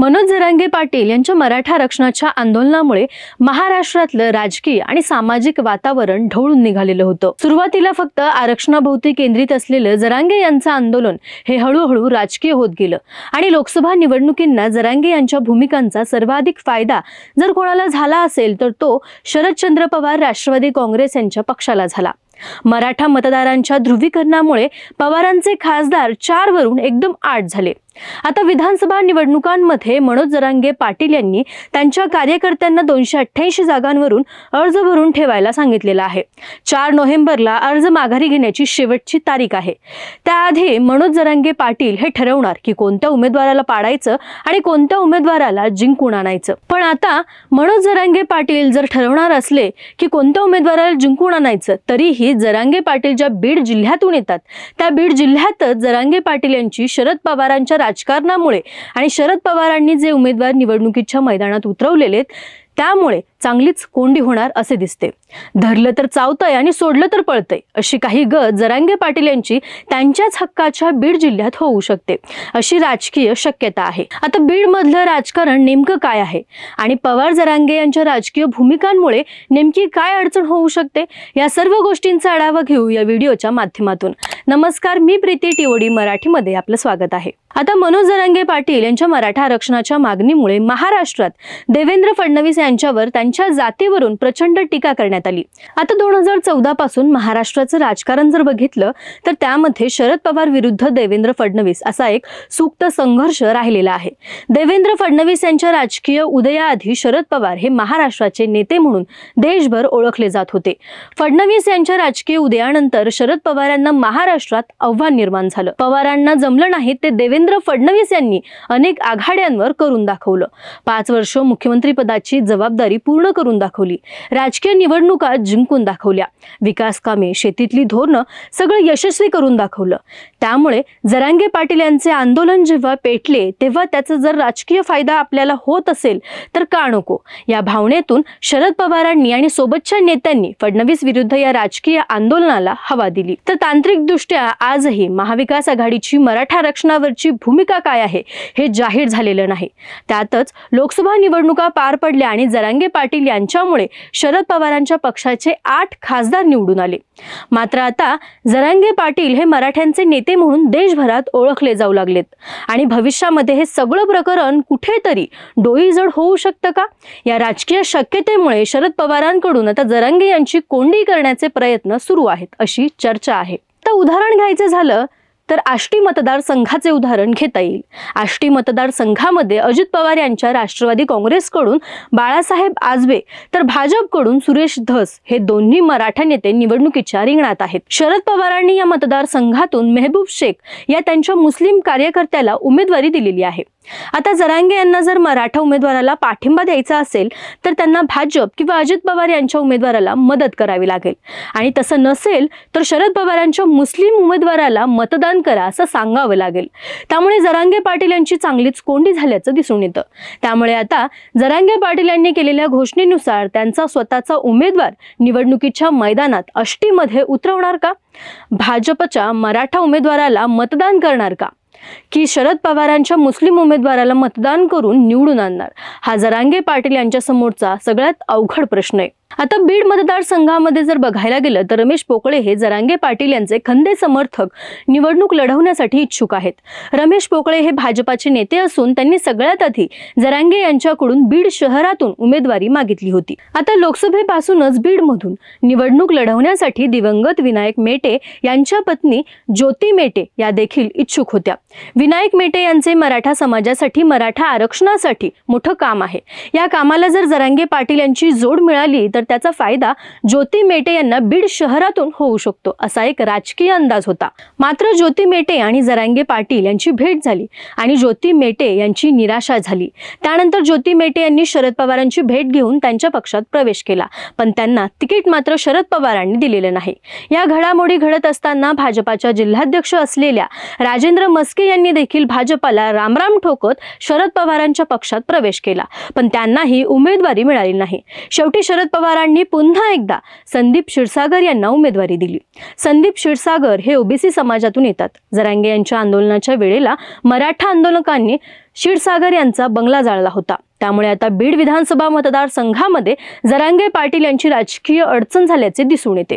मनोज जरांगे पाटील यांच्या मराठा आरक्षणाच्या आंदोलनामुळे महाराष्ट्रातलं राजकीय आणि सामाजिक वातावरण ढवळून निघालेलं होतं। सुरुवातीला फक्त आरक्षणाभोवती केंद्रित असलेलं जरांगे यांचं आंदोलन हे हळूहळू राजकीय होत गेलं आणि लोकसभा निवडणुकींना जरांगे यांच्या भूमिकांचा सर्वाधिक फायदा जर कोणाला झाला असेल तर तो शरदचंद्र पवार राष्ट्रवादी काँग्रेस यांच्या पक्षाला झाला। मराठा मतदारांच्या ध्रुवीकरणामुळे पवारांचे खासदार 4 वरून एकदम 8 झाले। आता विधानसभा निवडणुकांमध्ये मनोज जरांगे पाटील यांनी त्यांच्या कार्यकर्त्यांना 288 जागांवरून अर्ज भरून ठेवायला सांगितलेला आहे। 4 नोव्हेंबरला अर्ज माघारी घेण्याची शेवटची तारीख आहे। त्याआधी मनोज जरांगे पाटील हे ठरवणार की कोणत्या उमेदवाराला पाडायचं आणि कोणत्या उमेदवाराला जिंकून आणायचं। पण आता मनोज जरांगे पाटील जर ठरवणार असले की कोणत्या उमेदवाराला जिंकून आणायचं, तरीही जरांगे पाटील ज्या बीड जिल्ह्यातून येतात त्या बीड जिल्ह्यातच जरांगे पाटील यांची शरद पवारांच्या राजकारणामुळे आणि शरद पवारांनी जे उमेदवार निवडणुकीच्या मैदानात उतरवलेले त्यामुळे चांगलीच कोंडी होणार असे दिसते। धरलं तर चावतंय आणि सोडलं तर पळतंय अशी काही गत जरांगे पाटील यांची त्यांच्याच हक्काच्या बीड जिल्ह्यात होऊ शकते अशी राजकीय शक्यता आहे। आता बीड मधलं राजकारण नेमकं काय आहे आणि पवार जरांगे यांच्या राजकीय भूमिकांमुळे नेमकी काय अडचण होऊ शकते, या सर्व गोष्टींचा आढावा घेऊ या व्हिडिओच्या माध्यमातून। नमस्कार, मी प्रीती टिवडी मराठीमध्ये आपलं स्वागत आहे। आता मनोज जरांगे पाटील यांच्या मराठा आरक्षणाच्या मागणीमुळे महाराष्ट्रात देवेंद्र फडणवीस यांच्यावर त्यांच्या जातीवरून प्रचंड टीका करण्यात आली। आता 2014 पासून महाराष्ट्राचं राजकारण जर बघितलं तर त्यामध्ये शरद पवार विरुद्ध देवेंद्र फडणवीस असा एक सुप्त संघर्ष राहिलेला आहे। देवेंद्र फडणवीस यांच्या राजकीय उदयाआधी शरद पवार हे महाराष्ट्राचे नेते म्हणून देशभर ओळखले जात होते। फडणवीस यांच्या राजकीय उदयानंतर शरद पवार यांना महाराष्ट्रात आव्हान निर्माण झालं। पवारांना जमलं नाही ते देवेंद्र फडणवीस यांनी अनेक आघाड्यांवर करून दाखवलं। 5 वर्ष मुख्यमंत्री पदाची जबाबदारी पूर्ण करून दाखवली, राजकीय निवडणुका जिंकून दाखवल्या, विकास कामे, शेतीतली धोरणं सगळं यशस्वी करून दाखवलं। त्यामुळे जरांगे पाटील यांचे आंदोलन जेव्हा पेटले तेव्हा त्याचा जर राजकीय फायदा आपल्याला होत असेल तर का नको, या भावनेतून शरद पवारांनी आणि सोबतच्या नेत्यांनी फडणवीस विरुद्ध या राजकीय आंदोलनाला हवा दिली। तर तांत्रिकदृष्ट्या आजही महाविकास आघाडीची मराठा आरक्षणावरची भूमिका काय आहे हे जाहीर झालेलं नाही। त्यातच लोकसभा निवडणुका पार पडल्या आणि जरांगे पाटील यांच्यामुळे शरद पवारांच्या पक्षाचे 8 खासदार निवडून आले। मात्र आता जरांगे पाटील हे मराठ्यांचे नेते म्हणून देशभरात ओळखले जाऊ लागलेत आणि भविष्यामध्ये हे सगळं प्रकरण कुठेतरी डोईजड होऊ शकतं का, या राजकीय शक्यतेमुळे शरद पवारांकडून आता जरांगे यांची कोंडी करण्याचे प्रयत्न सुरू आहेत अशी चर्चा आहे। तर उदाहरण घ्यायचं झालं तर आष्टी मतदारसंघाचे उदाहरण घेता येईल। आष्टी मतदारसंघामध्ये अजित पवार यांच्या राष्ट्रवादी काँग्रेसकडून बाळासाहेब आजबे तर भाजपकडून सुरेश धस हे दोन्ही मराठा नेते निवडणुकीच्या रिंगणात आहेत। शरद पवारांनी या मतदारसंघातून मेहबूब शेख या त्यांच्या मुस्लिम कार्यकर्त्याला उमेदवारी दिलेली आहे। आता जरांगे यांना जर मराठा उमेदवाराला पाठिंबा द्यायचा असेल तर त्यांना भाजप किंवा अजित पवार यांच्या उमेदवाराला मदत करावी लागेल आणि तसं नसेल तर शरद पवारांच्या मुस्लिम उमेदवाराला मतदान करा असं सांगावं लागेल। त्यामुळे जरांगे पाटील यांची चांगलीच कोंडी झाल्याचं दिसून येतं। त्यामुळे आता जरांगे पाटील यांनी केलेल्या घोषणेनुसार त्यांचा स्वतःचा उमेदवार निवडणुकीच्या मैदानात आष्टीमध्ये उतरवणार का, भाजपच्या मराठा उमेदवाराला मतदान करणार का, की शरद पवारांच्या मुस्लिम उमेदवाराला मतदान करून निवडून आणणार, हा जरांगे पाटील यांच्या समोरचा सगळ्यात अवघड प्रश्न आहे। आता बीड मतदारसंघामध्ये जर बघायला गेलं तर रमेश पोकळे हे जरांगे पाटील यांचे खंदे समर्थक निवडणूक लढवण्यासाठी इच्छुक आहेत। रमेश पोकळे हे भाजपाचे नेते असून त्यांनी सगळ्यात आधी जरांगे यांच्याकडून बीड शहरातून उमेदवारी मागितली होती। आता लोकसभेपासूनच बीडमधून निवडणूक लढवण्यासाठी दिवंगत विनायक मेटे यांच्या पत्नी ज्योती मेटे या देखील इच्छुक होत्या। विनायक मेटे यांचे मराठा समाजासाठी मराठा आरक्षणासाठी मोठं काम आहे। या कामाला जर जरांगे पाटील यांची जोड मिळाली तर त्याचा फायदा ज्योती मेटे यांना बीड शहरातून होऊ शकतो असा एक राजकीय अंदाज होता। मात्र ज्योती मेटे आणि जरांगे पाटील यांची भेट झाली आणि ज्योती मेटे यांची निराशा झाली। त्यानंतर ज्योती मेटे यांनी शरद पवारांची भेट घेऊन त्यांच्या पक्षात प्रवेश केला, पण त्यांना तिकीट मात्र शरद पवारांनी दिलेलं नाही। या घडामोडी घडत असताना भाजपाच्या जिल्हाध्यक्ष असलेल्या राजेंद्र मस्के यांनी देखील भाजपाला रामराम ठोकत शरद पवारांच्या पक्षात प्रवेश केला, पण त्यांनाही उमेदवारी मिळाली नाही। शेवटी शरद पवार पवारांनी पुन्हा एकदा संदीप क्षीरसागर यांना उमेदवारी दिली। संदीप क्षीरसागर हे ओबीसी समाजातून येतात। जरांगे यांच्या आंदोलनाच्या वेळेला मराठा आंदोलकांनी क्षीरसागर यांचा बंगला जाळला होता। त्यामुळे आता बीड विधानसभा मतदारसंघामध्ये जरांगे पाटील यांची राजकीय अडचण झाल्याचे दिसून येते।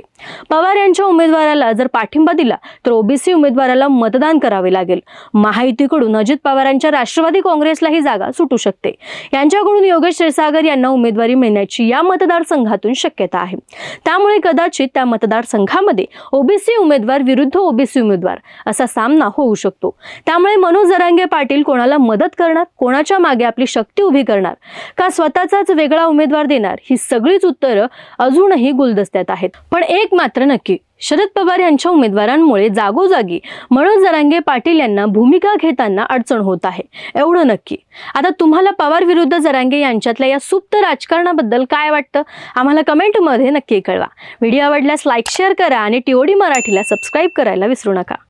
पवार यांच्या उमेदवाराला जर पाठिंबा दिला तर ओबीसी उमेदवाराला मतदान करावे लागेल। महायुतीकडून अजित पवारांच्या राष्ट्रवादी काँग्रेसला ही जागा सुटू शकते। यांच्याकडून योगेश क्षीरसागर यांना उमेदवारी मिळण्याची या मतदारसंघातून शक्यता आहे। त्यामुळे कदाचित त्या मतदारसंघामध्ये ओबीसी उमेदवार विरुद्ध ओबीसी उमेदवार असा सामना होऊ शकतो। त्यामुळे मनोज जरांगे पाटील कोणाला मदत करणार, कोणाच्या मागे आपली शक्ती उभी करणार, का स्वतःचाच वेगळा उमेदवार देणार, ही सगळीच उत्तरं अजूनही गुलदस्त्यात आहेत। पण एक मात्र नक्की, शरद पवार यांच्या उमेदवारांमुळे जागोजागी मनोज जरांगे पाटील यांना भूमिका घेताना अडचण होत आहे, एवढं नक्की। आता तुम्हाला पवार विरुद्ध जरांगे यांच्यातल्या या सुप्त राजकारणाबद्दल काय वाटतं, आम्हाला कमेंटमध्ये नक्की कळवा। व्हिडिओ आवडल्यास लाईक शेअर करा आणि टीओडी मराठीला सबस्क्राईब करायला विसरू नका।